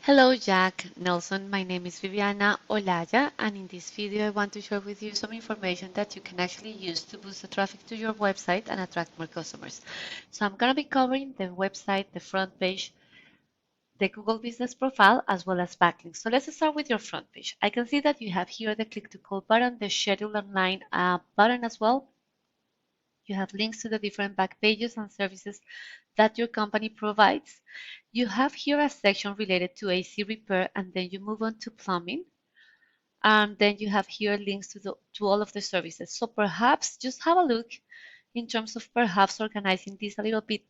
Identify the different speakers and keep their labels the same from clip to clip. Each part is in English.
Speaker 1: Hello, Jack, Nelson. My name is Viviana Olaya, and in this video, I want to share with you some information that you can actually use to boost the traffic to your website and attract more customers. So I'm going to be covering the website, the front page, the Google Business Profile, as well as backlinks. So let's start with your front page. I can see that you have here the click to call button, the schedule online button as well. You have links to the different back pages and services that your company provides. You have here a section related to AC repair, and then you move on to plumbing. And then you have here links to all of the services. So perhaps just have a look in terms of perhaps organizing this a little bit,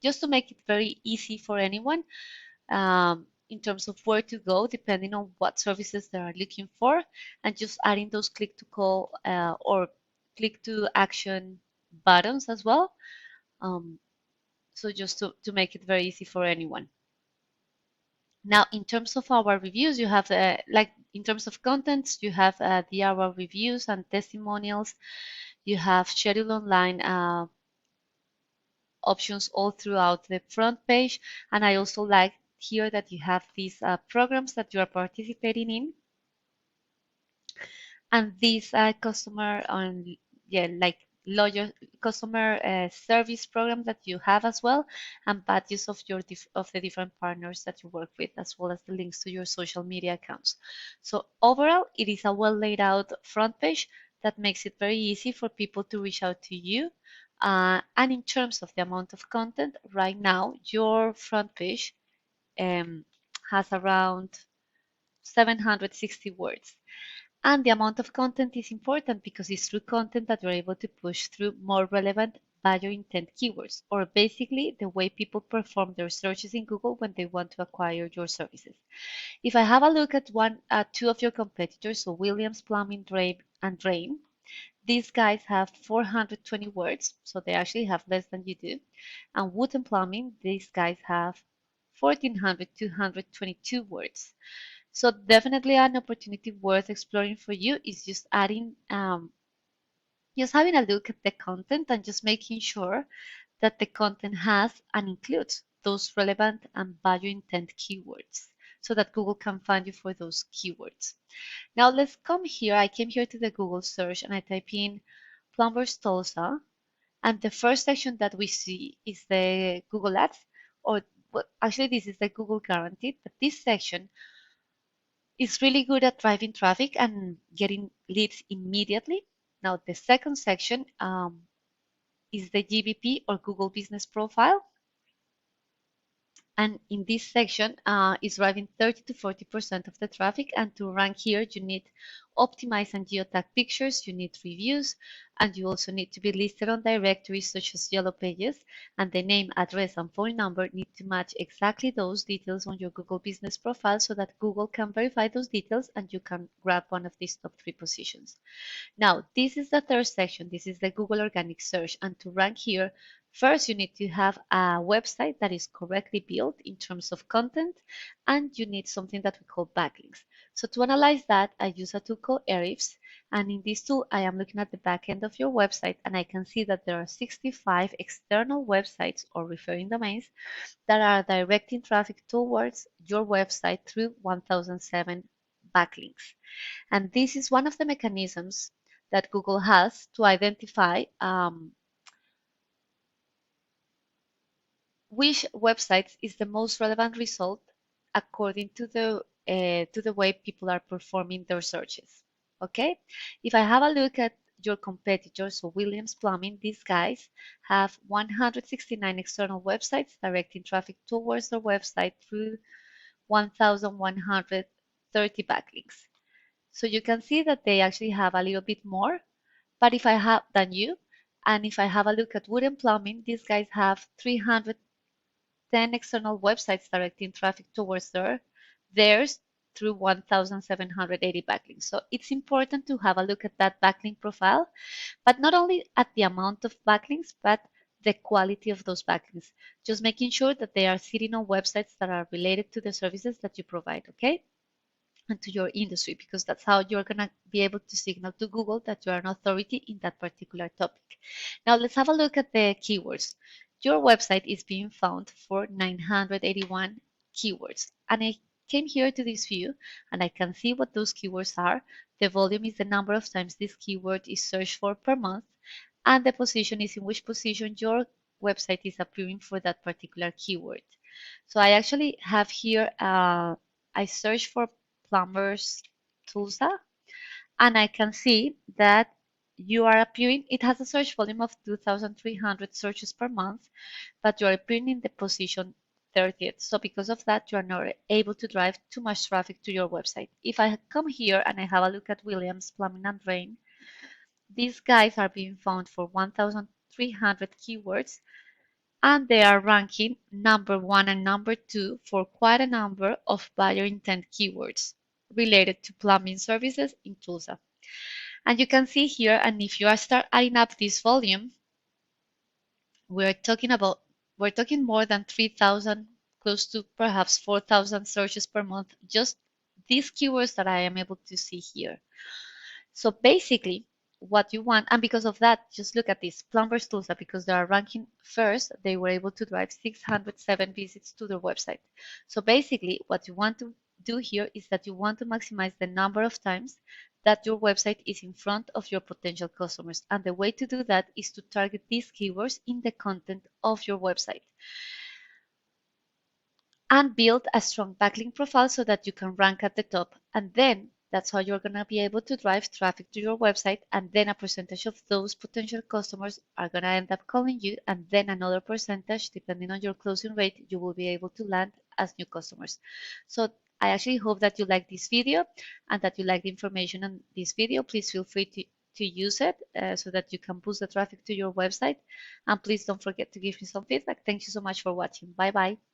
Speaker 1: just to make it very easy for anyone, in terms of where to go, depending on what services they are looking for, and just adding those click to call or click to action buttons as well. So just to make it very easy for anyone. Now, in terms of our reviews, you have, like in terms of contents, you have the our reviews and testimonials. You have schedule online options all throughout the front page. And I also like here that you have these programs that you are participating in. And these customer on, yeah, like loyal customer service program that you have as well, and badges of the different partners that you work with, as well as the links to your social media accounts. So overall, it is a well laid out front page that makes it very easy for people to reach out to you. And in terms of the amount of content, right now your front page has around 760 words. And the amount of content is important because it's through content that you're able to push through more relevant value intent keywords, or basically the way people perform their searches in Google when they want to acquire your services. If I have a look at two of your competitors, so Williams Plumbing, Drain, these guys have 420 words, so they actually have less than you do. And Wood and Plumbing, these guys have 222 words. So definitely an opportunity worth exploring for you is just adding, just having a look at the content and just making sure that the content has and includes those relevant and value intent keywords so that Google can find you for those keywords. Now let's come here. I came here to the Google search and I type in Plumbers Tulsa, and the first section that we see is the Google Ads, or well, actually this is the Google Guaranteed, but this section is really good at driving traffic and getting leads immediately. Now, the second section is the GBP, or Google Business Profile. And in this section, is driving 30 to 40% of the traffic. And to rank here, you need optimize and geotag pictures, you need reviews, and you also need to be listed on directories such as Yellow Pages. And the name, address, and phone number need to match exactly those details on your Google Business Profile so that Google can verify those details and you can grab one of these top 3 positions. Now, this is the third section. This is the Google Organic Search. And to rank here, first, you need to have a website that is correctly built in terms of content, and you need something that we call backlinks. So to analyze that, I use a tool called Ahrefs, and in this tool, I am looking at the back end of your website, and I can see that there are 65 external websites or referring domains that are directing traffic towards your website through 1007 backlinks. And this is one of the mechanisms that Google has to identify which websites is the most relevant result according to the way people are performing their searches. Okay, if I have a look at your competitors, so Williams Plumbing, these guys have 169 external websites directing traffic towards their website through 1,130 backlinks. So you can see that they actually have a little bit more, but if I have than you, and if I have a look at Wood and Plumbing, these guys have 310 external websites directing traffic towards theirs through 1,780 backlinks. So it's important to have a look at that backlink profile, but not only at the amount of backlinks, but the quality of those backlinks. Just making sure that they are sitting on websites that are related to the services that you provide, okay? And to your industry, because that's how you're going to be able to signal to Google that you are an authority in that particular topic. Now let's have a look at the keywords. Your website is being found for 981 keywords, and I came here to this view and I can see what those keywords are. The volume is the number of times this keyword is searched for per month, and the position is in which position your website is appearing for that particular keyword. So I actually have here, I search for plumbers Tulsa, and I can see that you are appearing, it has a search volume of 2,300 searches per month, but you are appearing in the position 30th. So because of that, you are not able to drive too much traffic to your website. If I come here and I have a look at Williams Plumbing and Drain, these guys are being found for 1,300 keywords, and they are ranking number 1 and number 2 for quite a number of buyer intent keywords related to plumbing services in Tulsa. And you can see here, and if you start adding up this volume, we're talking more than 3,000, close to perhaps 4,000 searches per month, just these keywords that I am able to see here. So basically, what you want, and because of that, just look at this, Plumbers Tulsa, because they are ranking first, they were able to drive 607 visits to their website. So basically, what you want to do here is that you want to maximize the number of times that your website is in front of your potential customers. And the way to do that is to target these keywords in the content of your website and build a strong backlink profile so that you can rank at the top. And then that's how you're going to be able to drive traffic to your website. And then a percentage of those potential customers are going to end up calling you. And then another percentage, depending on your closing rate, you will be able to land as new customers. So I actually hope that you like this video and that you like the information on this video. Please feel free to use it so that you can boost the traffic to your website. And please don't forget to give me some feedback. Thank you so much for watching. Bye bye.